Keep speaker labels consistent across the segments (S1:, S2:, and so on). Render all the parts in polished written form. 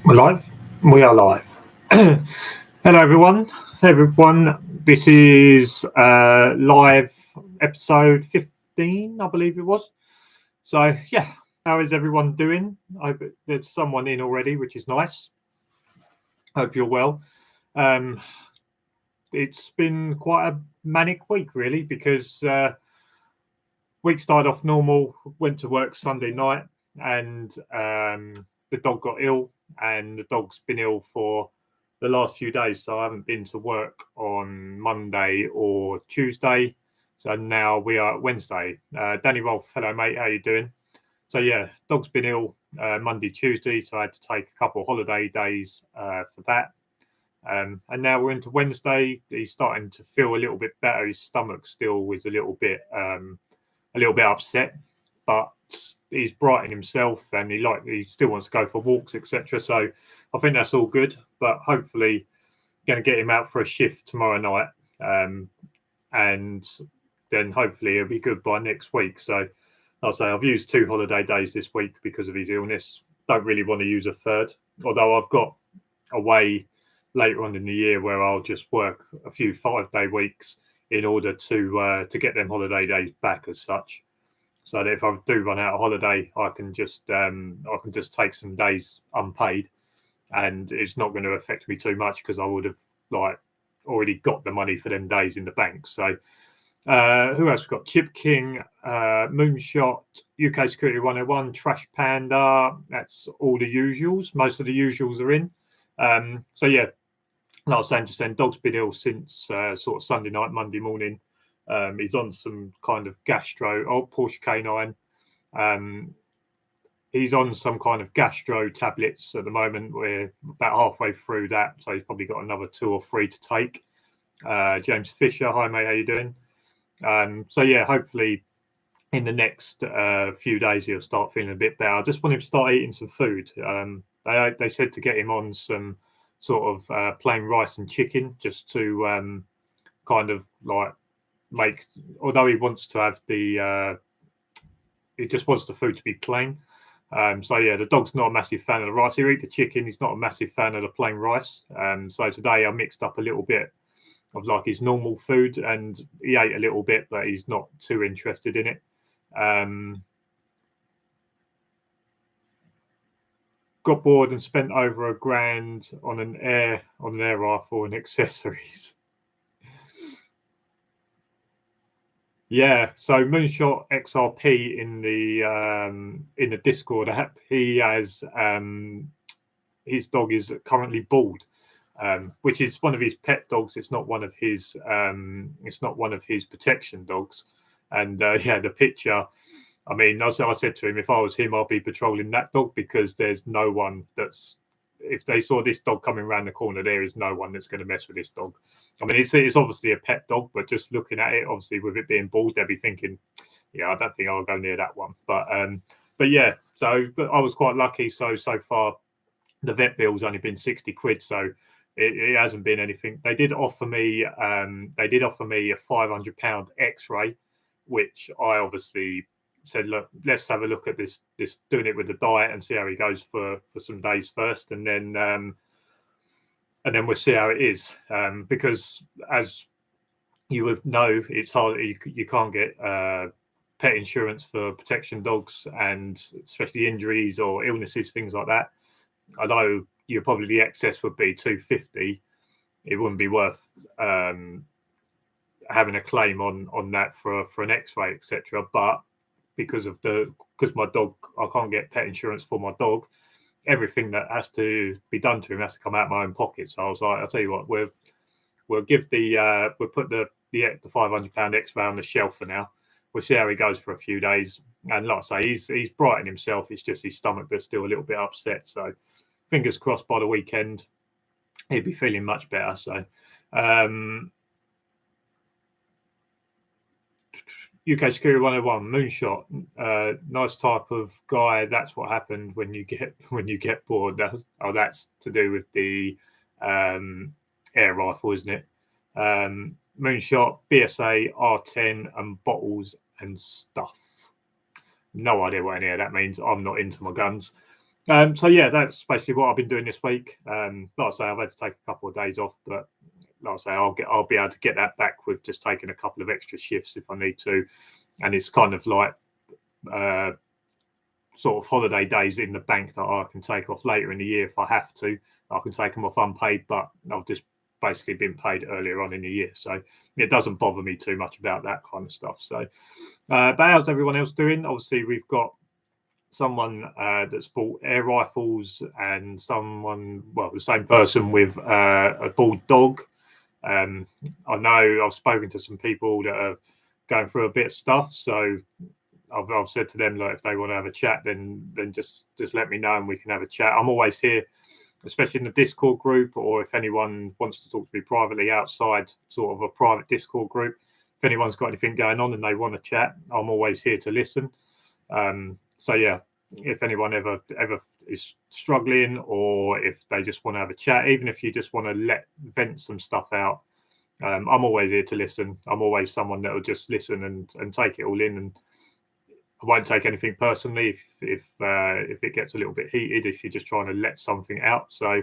S1: We're live. We are live. Hello, everyone. Hey, everyone. This is live episode 15, I believe it was. So, yeah, how is everyone doing? I hope there's someone in already, which is nice. Hope you're well. It's been quite a manic week, really, because week started off normal, went to work Sunday night, and the dog got ill, and the dog's been ill for the last few days, so I haven't been to work on Monday or Tuesday. So now we are at Wednesday. Danny Rolfe, hello mate, how you doing? So yeah, dog's been ill Monday, Tuesday, so I had to take a couple of holiday days for that. And now we're into Wednesday. He's starting to feel a little bit better. His stomach still is a little bit upset, but he's brightened himself and he still wants to go for walks, etc. So I think that's all good, but hopefully going to get him out for a shift tomorrow night, and then hopefully he'll be good by next week. So I'll say I've used 2 holiday days this week because of his illness. Don't really want to use a third, although I've got a way later on in the year where I'll just work a few 5-day weeks in order to get them holiday days back as such, so that if I do run out of holiday, I can just take some days unpaid, and it's not going to affect me too much because I would have already got the money for them days in the bank. So who else we've got? Chip King, Moonshot, UK Security 101, Trash Panda. That's all the usuals. Most of the usuals are in. So yeah, like I was saying just then, dog's been ill since sort of Sunday night, Monday morning. He's on some kind of Porsche Canine. He's on some kind of gastro tablets at the moment. We're about halfway through that, so he's probably got another 2 or 3 to take. James Fisher, hi mate, how you doing? So yeah, hopefully in the next few days he'll start feeling a bit better. I just want him to start eating some food. They said to get him on some sort of plain rice and chicken, just to kind of make, although he wants to have he just wants the food to be plain. So yeah, the dog's not a massive fan of the rice. He'll eat the chicken. He's not a massive fan of the plain rice. So today I mixed up a little bit of his normal food, and he ate a little bit, but he's not too interested in it. Got bored and spent over £1,000 on an air rifle and accessories. Yeah, so Moonshot XRP in the Discord app, he has his dog is currently bald, which is one of his pet dogs. It's not one of his protection dogs. And yeah, the picture, I mean, I said to him, if I was him, I'd be patrolling that dog, because there's no one if they saw this dog coming around the corner, there is no one that's going to mess with this dog. I mean, it's obviously a pet dog, but just looking at it, obviously with it being bald, they'll be thinking, yeah, I don't think I'll go near that one. But yeah, but I was quite lucky. So far, the vet bill's only been £60, so it hasn't been anything. They did offer me a £500 X-ray, which I obviously said, look, let's have a look at this doing it with the diet and see how he goes for some days first, and then we'll see how it is, because as you would know, it's hard. You can't get pet insurance for protection dogs, and especially injuries or illnesses, things like that. Although probably the excess would be $250, it wouldn't be worth having a claim on that for an X-ray, etc. But because my dog, I can't get pet insurance for my dog, everything that has to be done to him has to come out of my own pocket. So I was like, I'll tell you what, we'll put the £500 X-ray on the shelf for now. We'll see how he goes for a few days. And like I say, he's brightened himself. It's just his stomach that's still a little bit upset. So fingers crossed by the weekend he'll be feeling much better. So UK Security 101, Moonshot, nice type of guy. That's what happened when you get bored. That's to do with the air rifle, isn't it? Moonshot, BSA, R10, and bottles and stuff. No idea what any of that means. I'm not into my guns. So yeah, that's basically what I've been doing this week. Like I say, I've had to take a couple of days off, but like I say, I'll be able to get that back with just taking a couple of extra shifts if I need to, and it's kind of like sort of holiday days in the bank that I can take off later in the year if I have to. I can take them off unpaid, but I've just basically been paid earlier on in the year, so it doesn't bother me too much about that kind of stuff. So, but how's everyone else doing? Obviously, we've got someone that's bought air rifles and someone, well, the same person with a bald dog. I know I've spoken to some people that are going through a bit of stuff, so I've said to them, like, if they want to have a chat, then just let me know and we can have a chat. I'm always here, especially in the Discord group, or if anyone wants to talk to me privately outside sort of a private Discord group. If anyone's got anything going on and they want to chat, I'm always here to listen. So yeah, if anyone ever is struggling, or if they just want to have a chat, even if you just want to vent some stuff out, I'm always here to listen. I'm always someone that will just listen and take it all in, and I won't take anything personally if it gets a little bit heated, if you're just trying to let something out. So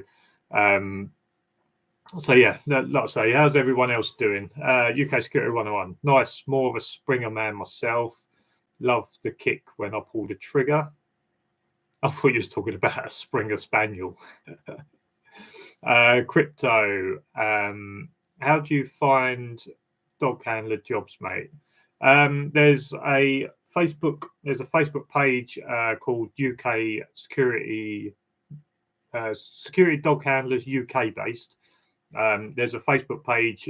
S1: yeah, like I say, how's everyone else doing? UK Security 101, nice, more of a Springer man myself. Love the kick when I pull the trigger. I thought you was talking about a Springer Spaniel. Crypto, how do you find dog handler jobs, mate? There's a Facebook page called UK Security Dog Handlers UK based. There's a Facebook page.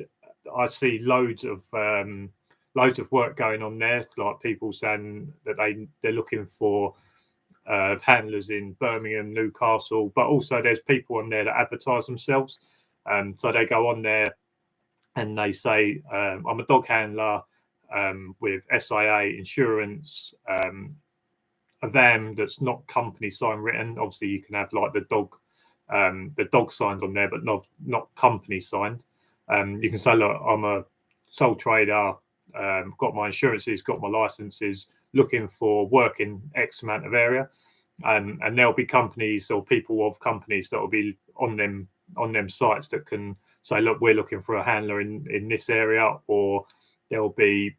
S1: I see loads of work going on there, like people saying that they're looking for handlers in Birmingham, Newcastle, but also there's people on there that advertise themselves. So they go on there and they say, I'm a dog handler with SIA insurance, a van that's not company sign written. Obviously, you can have like the dog signs on there, but not company signed. You can say, look, I'm a sole trader, got my insurances, got my licenses, looking for work in X amount of area, and there'll be companies or people of companies that will be on them sites that can say, look, we're looking for a handler in this area, or there'll be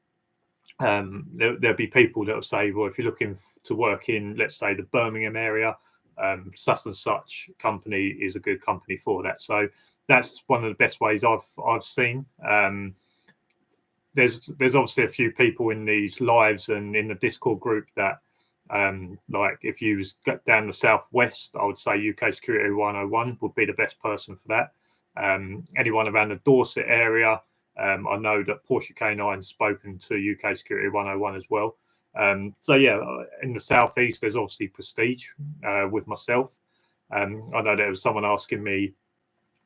S1: people that will say, well, if you're looking to work in, let's say, the Birmingham area, such and such company is a good company for that. So that's one of the best ways I've seen. There's obviously a few people in these lives and in the Discord group that like if you was down the southwest, I would say UK Security 101 would be the best person for that. Anyone around the Dorset area, I know that Porsche K9's spoken to UK Security 101 as well. So yeah, in the southeast, there's obviously Prestige with myself. I know there was someone asking me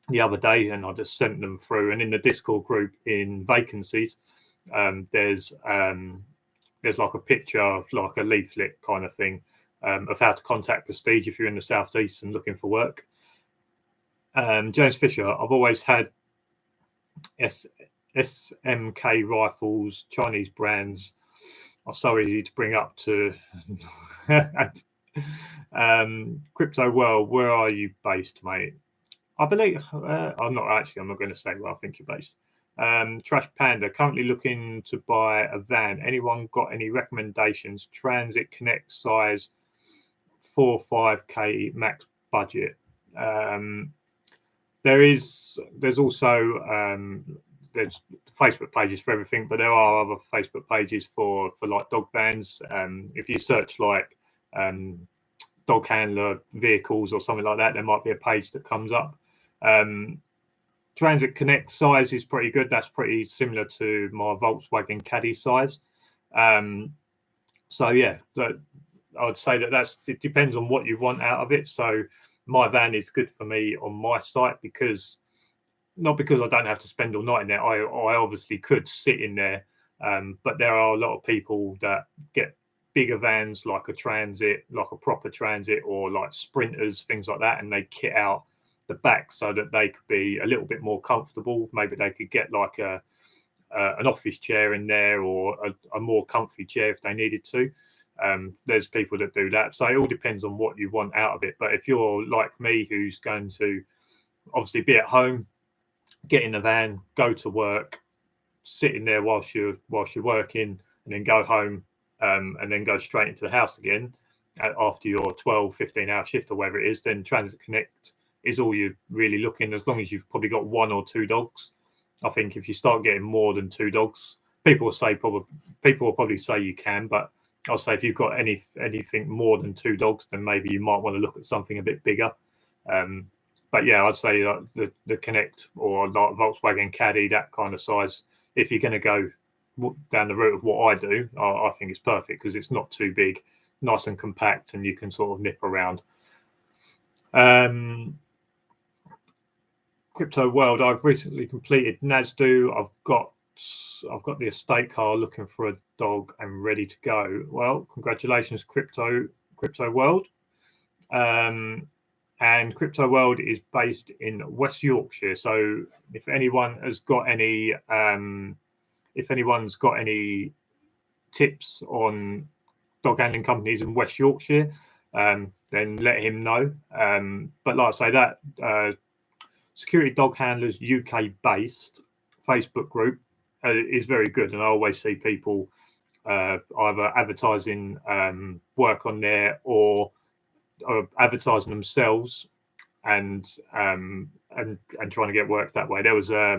S1: the other day, and I just sent them through. And in the Discord group in vacancies, there's like a picture, like a leaflet kind of thing, of how to contact Prestige if you're in the southeast and looking for work. James Fisher, I've always had SMK rifles, Chinese brands are so easy to bring up to. Crypto World, where are you based, mate? I believe I'm not going to say where I think you're based. Trash Panda, currently looking to buy a van. Anyone got any recommendations? Transit Connect size, 4-5K max budget. There's also there's Facebook pages for everything, but there are other Facebook pages for like dog vans. If you search like dog handler vehicles or something like that, there might be a page that comes up. Transit Connect size is pretty good. That's pretty similar to my Volkswagen Caddy size. So yeah, I would say that it depends on what you want out of it. So my van is good for me on my site not because I don't have to spend all night in there. I obviously could sit in there, but there are a lot of people that get bigger vans like a Transit, like a proper Transit, or like Sprinters, things like that, and they kit out the back so that they could be a little bit more comfortable. Maybe they could get like an office chair in there, or a more comfy chair if they needed to. There's people that do that. So it all depends on what you want out of it. But if you're like me, who's going to obviously be at home, get in the van, go to work, sitting there whilst you're working, and then go home, and then go straight into the house again after your 12-15 hour shift or whatever it is, then Transit Connect is all you're really looking, as long as you've probably got 1 or 2 dogs. I think if you start getting more than 2 dogs, people will probably say you can, but I'll say if you've got anything more than 2 dogs, then maybe you might want to look at something a bit bigger. But yeah, I'd say the Connect or like Volkswagen Caddy, that kind of size, if you're going to go down the route of what I do, I think it's perfect because it's not too big, nice and compact, and you can sort of nip around. Crypto World, I've recently completed NASDO. I've got the estate car, looking for a dog and ready to go. Well, congratulations, Crypto World. And Crypto World is based in West Yorkshire. So if anyone's got any tips on dog handling companies in West Yorkshire, then let him know. But like I say, that Security Dog Handlers UK based Facebook group is very good, and I always see people either advertising work on there or advertising themselves and trying to get work that way. There was a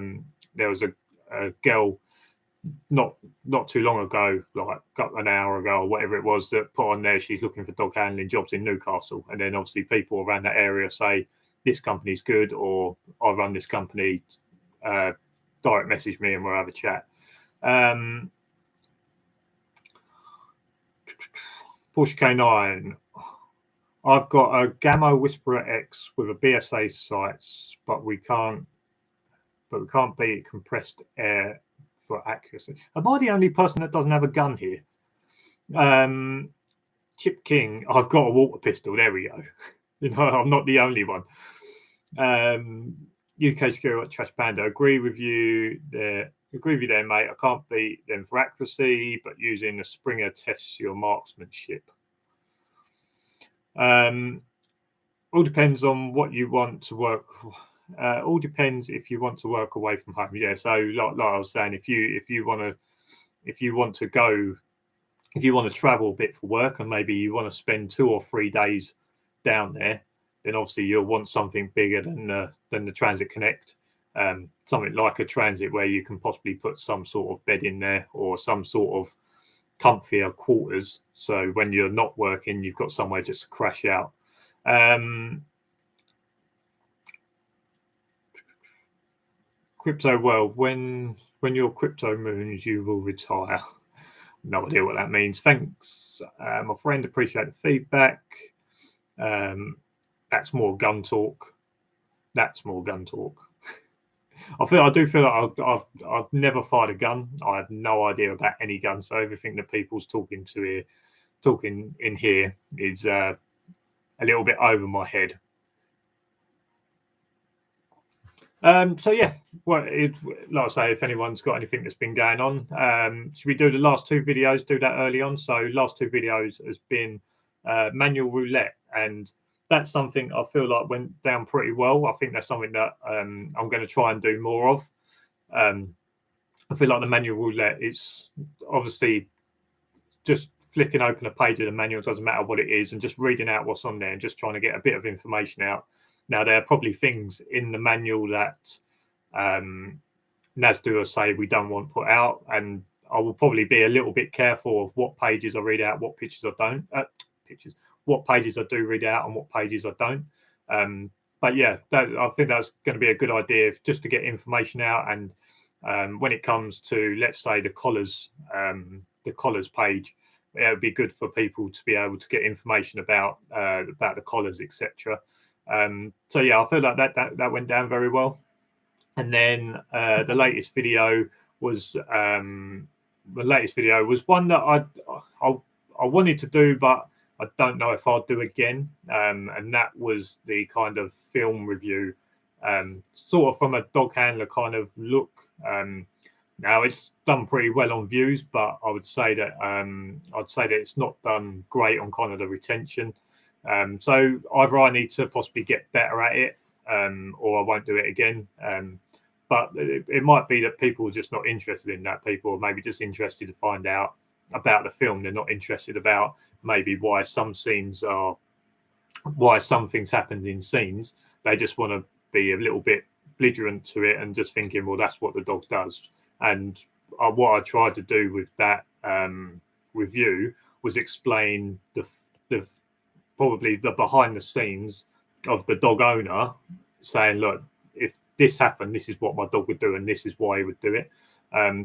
S1: girl not too long ago, like an hour ago or whatever it was, that put on there she's looking for dog handling jobs in Newcastle, and then obviously people around that area say this company's good, or I run this company, direct message me and we'll have a chat. Porsche K9. I've got a Gamma Whisperer X with a BSA sights, but we can't beat compressed air for accuracy. Am I the only person that doesn't have a gun here? Chip King, I've got a water pistol. There we go. I'm not the only one. UK Secure Trash Panda, agree with you there, mate. I can't beat them for accuracy, but using a Springer tests your marksmanship. All depends on what you want to work. All depends if you want to work away from home. Yeah. So like I was saying, if you want to travel a bit for work, and maybe you want to spend 2 or 3 days down there, then obviously you'll want something bigger than the Transit Connect. Something like a Transit where you can possibly put some sort of bed in there or some sort of comfier quarters. So when you're not working, you've got somewhere just to crash out. Crypto World, when your crypto moons, you will retire. No idea what that means. Thanks, my friend. Appreciate the feedback. That's more gun talk. I do feel like I've never fired a gun. I have no idea about any gun. So everything that people's talking in here is a little bit over my head. So yeah, like I say, if anyone's got anything that's been going on, should we do the last 2 videos? Do that early on. So last 2 videos has been manual roulette, and that's something I feel like went down pretty well. I think that's something that I'm going to try and do more of. I feel like the manual roulette, it's obviously just flicking open a page of the manual, doesn't matter what it is, and just reading out what's on there and just trying to get a bit of information out. Now, there are probably things in the manual that NASDO say we don't want put out, and I will probably be a little bit careful of what pages I read out, what pictures I don't. What pages I do read out and what pages I don't. But yeah, I think that's going to be a good idea just to get information out. And when it comes to, let's say, the collars page, it would be good for people to be able to get information about the collars, etc. So yeah, I feel like that went down very well. And then the latest video was one that I wanted to do, but I don't know if I'll do again. And that was the kind of film review, sort of from a dog handler kind of look. Now it's done pretty well on views, but I'd say that it's not done great on kind of the retention. So either I need to possibly get better at it, or I won't do it again. But it might be that people are just not interested in that. People are maybe just interested to find out about the film. They're not interested about maybe why some things happened in scenes. They just want to be a little bit belligerent to it and just thinking, well, that's what the dog does. And what I tried to do with that review was explain the probably the behind the scenes of the dog owner, saying, look, if this happened, this is what my dog would do, and this is why he would do it.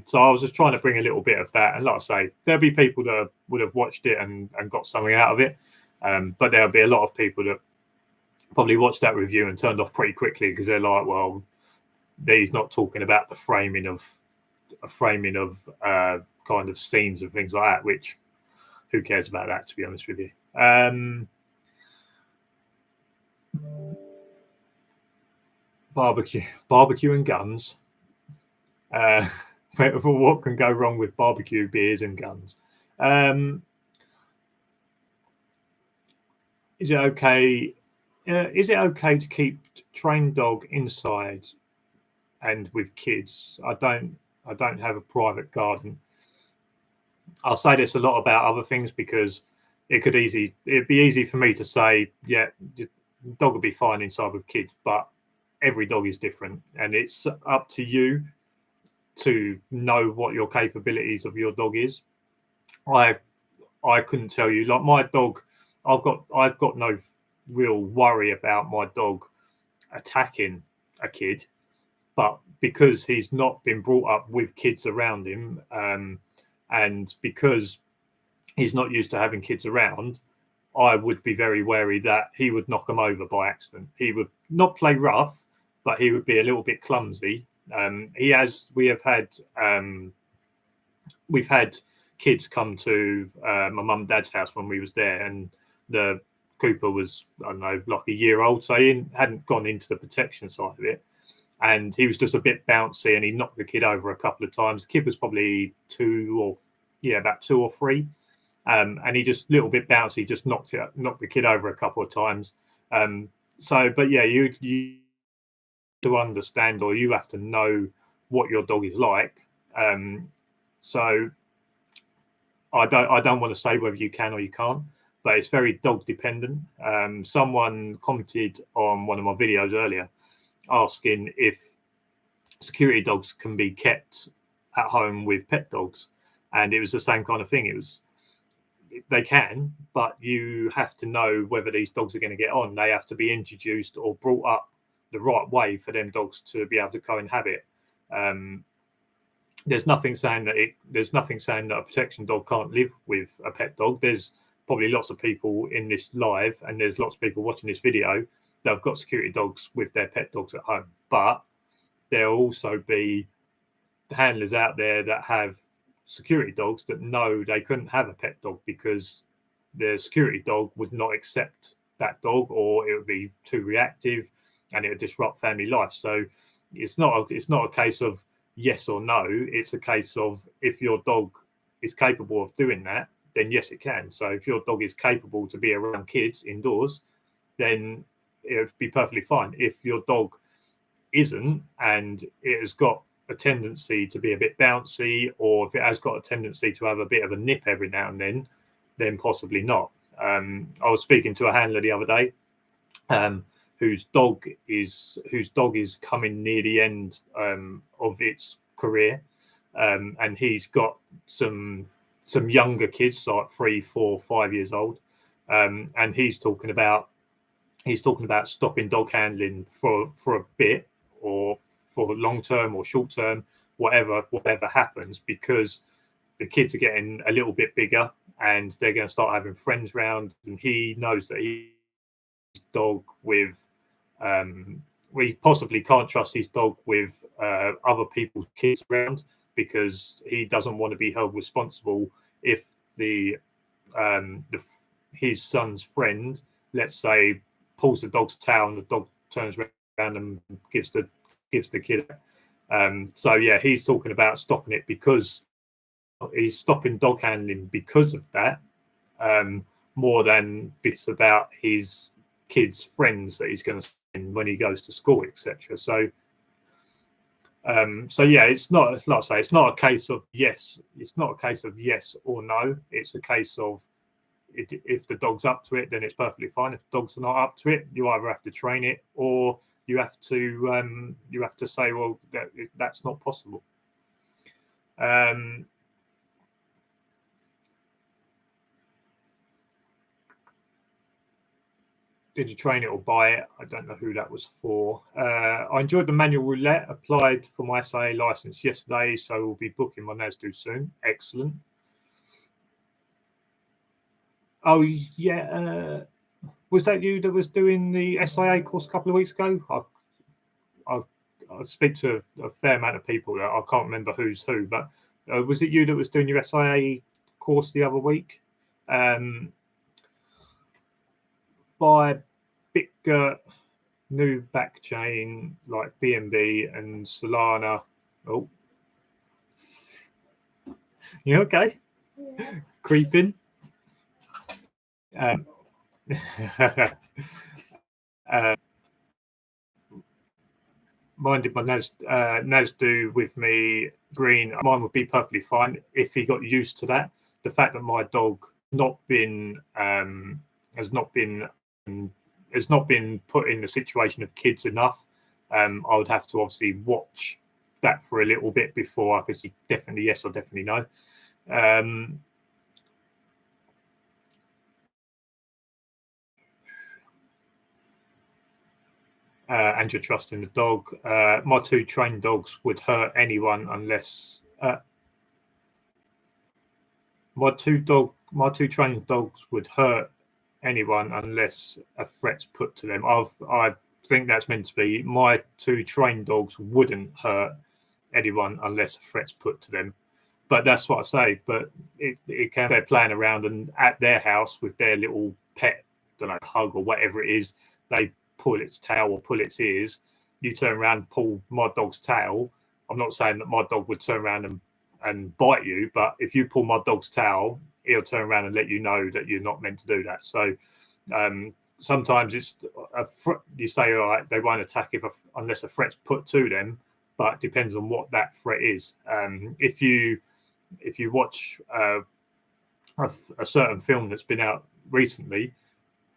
S1: So I was just trying to bring a little bit of that. And like I say, there'll be people that would have watched it and got something out of it. But there'll be a lot of people that probably watched that review and turned off pretty quickly because they're like, well, he's not talking about the framing of kind of scenes and things like that, which who cares about that, to be honest with you. Barbecue and guns. What can go wrong with barbecue, beers and guns? Is it okay? Is it okay to keep trained dog inside and with kids? I don't have a private garden. I'll say this a lot about other things because it'd be easy for me to say, yeah, the dog will be fine inside with kids, but every dog is different, and it's up to you to know what your capabilities of your dog is. I couldn't tell you. Like my dog, I've got no real worry about my dog attacking a kid, but because he's not been brought up with kids around him, and because he's not used to having kids around, I would be very wary that he would knock them over by accident. He would not play rough, but he would be a little bit clumsy. We've had kids come to my mum and dad's house when we was there, and the Cooper was, I don't know, like a year old, so he hadn't gone into the protection side of it, and he was just a bit bouncy, and he knocked the kid over a couple of times. The kid was probably about 2 or 3, and he just a little bit bouncy, just knocked the kid over a couple of times. But yeah, you to understand, or you have to know what your dog is like. So I don't want to say whether you can or you can't, but it's very dog dependent. Someone commented on one of my videos earlier asking if security dogs can be kept at home with pet dogs, and it was the same kind of thing. They can, but you have to know whether these dogs are going to get on. They have to be introduced or brought up the right way for them dogs to be able to cohabit. There's nothing saying that a protection dog can't live with a pet dog. There's probably lots of people in this live, and there's lots of people watching this video that have got security dogs with their pet dogs at home. But there'll also be handlers out there that have security dogs that know they couldn't have a pet dog because the security dog would not accept that dog, or it would be too reactive and it would disrupt family life. So it's not a case of yes or no. It's a case of if your dog is capable of doing that, then yes, it can. So if your dog is capable to be around kids indoors, then it would be perfectly fine. If your dog isn't, and it has got a tendency to be a bit bouncy, or if it has got a tendency to have a bit of a nip every now and then possibly not. I was speaking to a handler the other day, whose dog is coming near the end of its career, and he's got some younger kids, like 3, 4, 5 years old, and he's talking about stopping dog handling for a bit, or for long term or short term, whatever happens, because the kids are getting a little bit bigger and they're going to start having friends round, and he knows that his dog with we possibly can't trust his dog with other people's kids around, because he doesn't want to be held responsible if his son's friend, let's say, pulls the dog's tail and the dog turns around and gives the kid. So yeah, he's talking about stopping it because he's stopping dog handling because of that, more than it's about his kids' friends that he's going to spend when he goes to school, etc. So yeah, it's not, like I say, it's not a case of yes. It's not a case of yes or no. It's a case of if the dog's up to it, then it's perfectly fine. If the dog's not up to it, you either have to train it or you have to say, well, that's not possible. Did you train it or buy it? I don't know who that was for. I enjoyed the manual roulette. Applied for my SIA license yesterday, so we'll be booking my NASDO soon. Excellent. Oh yeah, was that you that was doing the SIA course a couple of weeks ago? I speak to a fair amount of people. I can't remember who's who, but was it you that was doing your SIA course the other week? By Bitgert, new back chain like BNB and Solana. Oh, you okay?
S2: Yeah.
S1: Creeping. Mine did my NASDO with me green. Mine would be perfectly fine if he got used to that. The fact that my dog has not been put in the situation of kids enough, I would have to obviously watch that for a little bit before I could say definitely yes or definitely no. And your trust in the dog. My two trained dogs would hurt anyone unless my two trained dogs would hurt anyone unless a threat's put to them. I think that's meant to be my two trained dogs wouldn't hurt anyone unless a threat's put to them. But that's what I say. But it can be playing around and at their house with their little pet, don't know, pug or whatever it is, they pull its tail or pull its ears. You turn around and pull my dog's tail. I'm not saying that my dog would turn around and bite you, but if you pull my dog's tail, he'll turn around and let you know that you're not meant to do that. So sometimes it's you say, all right, they won't attack unless a threat's put to them, but it depends on what that threat is. If you watch a certain film that's been out recently,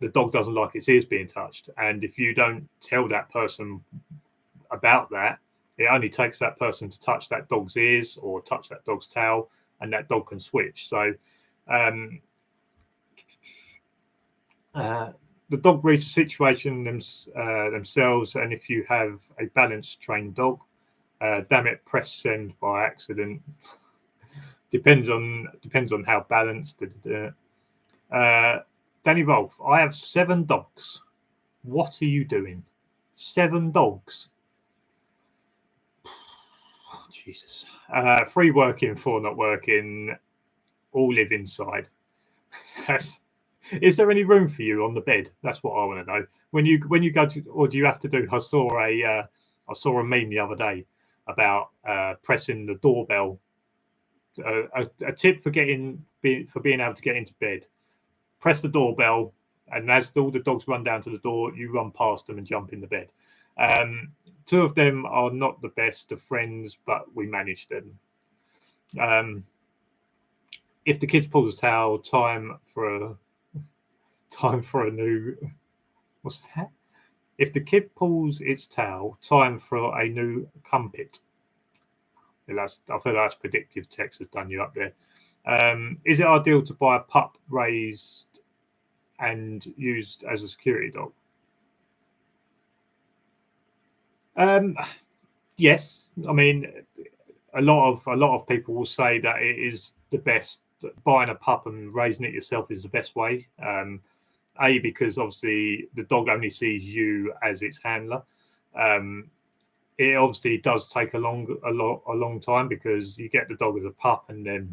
S1: the dog doesn't like its ears being touched, and if you don't tell that person about that, it only takes that person to touch that dog's ears or touch that dog's tail, and that dog can switch. So the dog reads the situation themselves, and if you have a balanced trained dog, damn it, press send by accident. depends on how balanced. Danny Rolfe, I have 7 dogs. What are you doing? 7 dogs. Oh, Jesus. 3 working, 4 not working. All live inside. Is there any room for you on the bed? That's what I want to know. When you go to, or do you have to do? I saw a meme the other day about pressing the doorbell. A tip for being able to get into bed: press the doorbell, and as all the dogs run down to the door, you run past them and jump in the bed. 2 of them are not the best of friends, but we manage them. If the kids pull the towel, time for a new. What's that? If the kid pulls its towel, time for a new crumpet. I feel that's predictive text has done you up there. Is it ideal to buy a pup raised and used as a security dog? Yes, I mean, a lot of people will say that it is the best. Buying a pup and raising it yourself is the best way. Because obviously the dog only sees you as its handler. It obviously does take a long time because you get the dog as a pup and then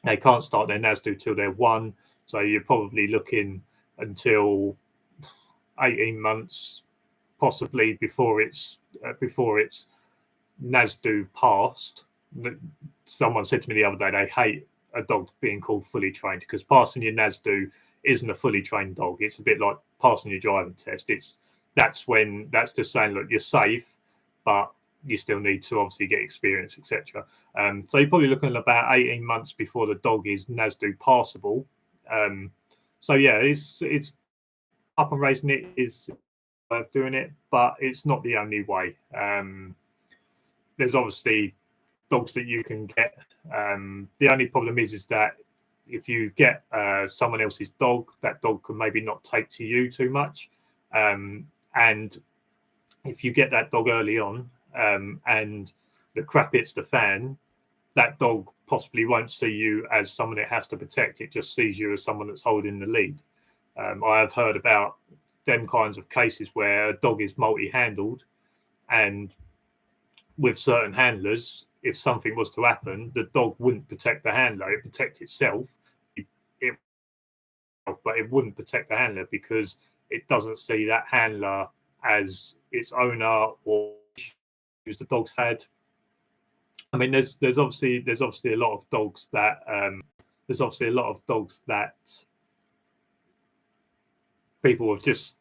S1: they can't start their NASDO till they're 1. So you're probably looking until 18 months, possibly before it's NASDO passed, someone said to me the other day they hate a dog being called fully trained, because passing your NASDO isn't a fully trained dog. It's a bit like passing your driving test. That's just saying, look, you're safe, but you still need to obviously get experience, etc. So you're probably looking at about 18 months before the dog is NASDO passable. So yeah, it's up and raising it is worth doing it, but it's not the only way. There's obviously dogs that you can get. The only problem is that if you get someone else's dog, that dog can maybe not take to you too much. And if you get that dog early on and the crap hits the fan, that dog possibly won't see you as someone it has to protect. It just sees you as someone that's holding the lead. I have heard about them kinds of cases where a dog is multi-handled, and with certain handlers, if something was to happen, the dog wouldn't protect the handler. It protect itself, but it wouldn't protect the handler because it doesn't see that handler as its owner or issues the dog's had. I mean, there's obviously a lot of dogs that people have just,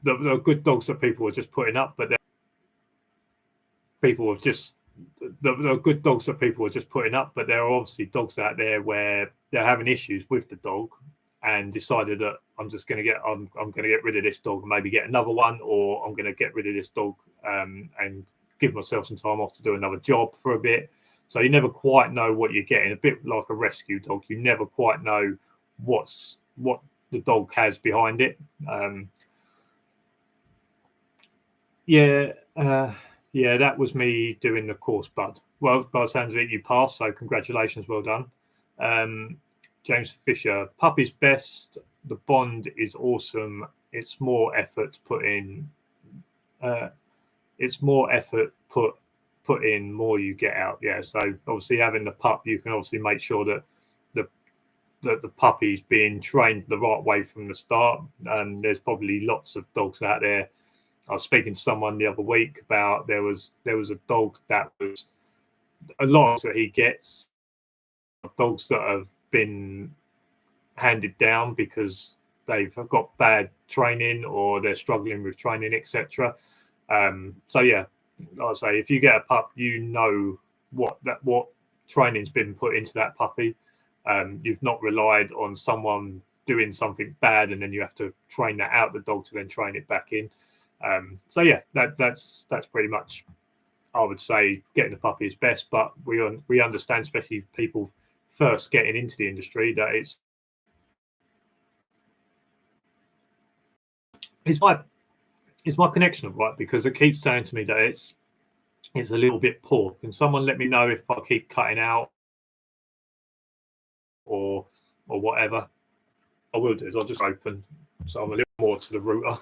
S1: the good dogs that people are just putting up, but people have just, the good dogs that people are just putting up, but there are obviously dogs out there where they're having issues with the dog and decided that I'm going to get rid of this dog and maybe get another one, or I'm going to get rid of this dog and give myself some time off to do another job for a bit. So you never quite know what you're getting. A bit like a rescue dog, you never quite know what the dog has behind it. Yeah, that was me doing the course, bud. Well, by the sounds of it, you passed, so congratulations, well done. James Fisher, Puppie's best. The bond is awesome. It's more effort put in. It's more effort put in, more you get out. Yeah, so obviously having the pup, you can obviously make sure that the puppy's being trained the right way from the start. There's probably lots of dogs out there. I was speaking to someone the other week about there was a dog that was a lot that he gets, dogs that have been handed down because they've got bad training or they're struggling with training, etc. So yeah, like I say, if you get a pup, you know what training's been put into that puppy. You've not relied on someone doing something bad and then you have to train that out the dog to then train it back in. So yeah, that's pretty much, I would say, getting the puppy is best. But we understand, especially people first getting into the industry, that it's my connection, right? Because it keeps saying to me that it's a little bit poor. Can someone let me know if I keep cutting out or whatever? I will do is I'll just open, so I'm a little more to the router.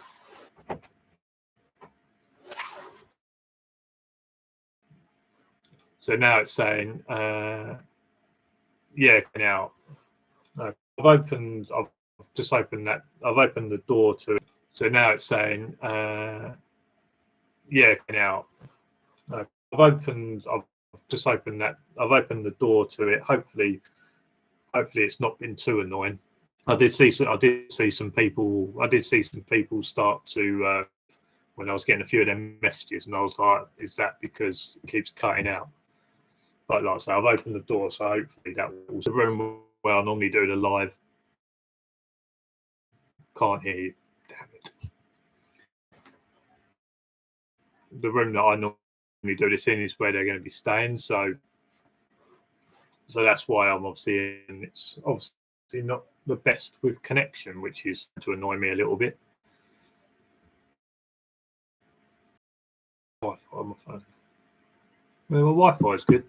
S1: So now it's saying, yeah, now I've just opened that. I've opened the door to it. So now it's saying, yeah, now I've just opened that. I've opened the door to it. Hopefully it's not been too annoying. I did see some people start to when I was getting a few of them messages, and I was like, is that because it keeps cutting out? But like I say, I've opened the door, so hopefully that was the room where I normally do the live. Can't hear you. Damn it. The room that I normally do this in is where they're going to be staying, so that's why I'm obviously in. It's obviously not the best with connection, which is to annoy me a little bit. Wi-Fi on my phone. Well, my Wi-Fi is good.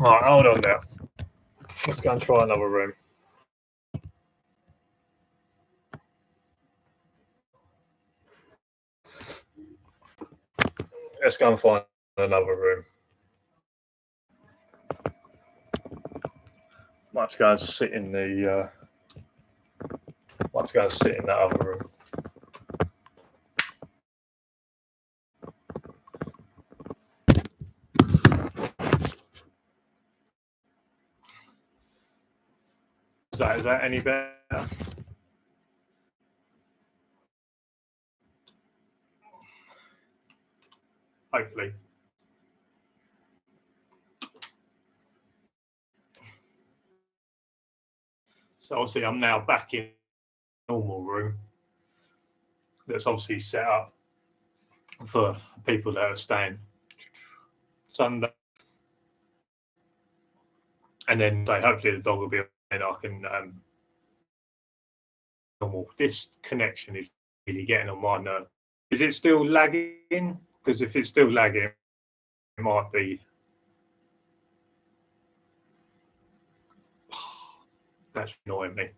S1: Right, hold on now. Let's go and try another room. Let's go and find another room. Might have to go and sit in the I have to go and sit in that other room. Is that any better? Hopefully. So obviously I'm now back in the normal room that's obviously set up for people that are staying Sunday. And then hopefully the dog will be and I can normal. This connection is really getting on my nerve. Is it still lagging? Because if it's still lagging, it might be. That's annoying me.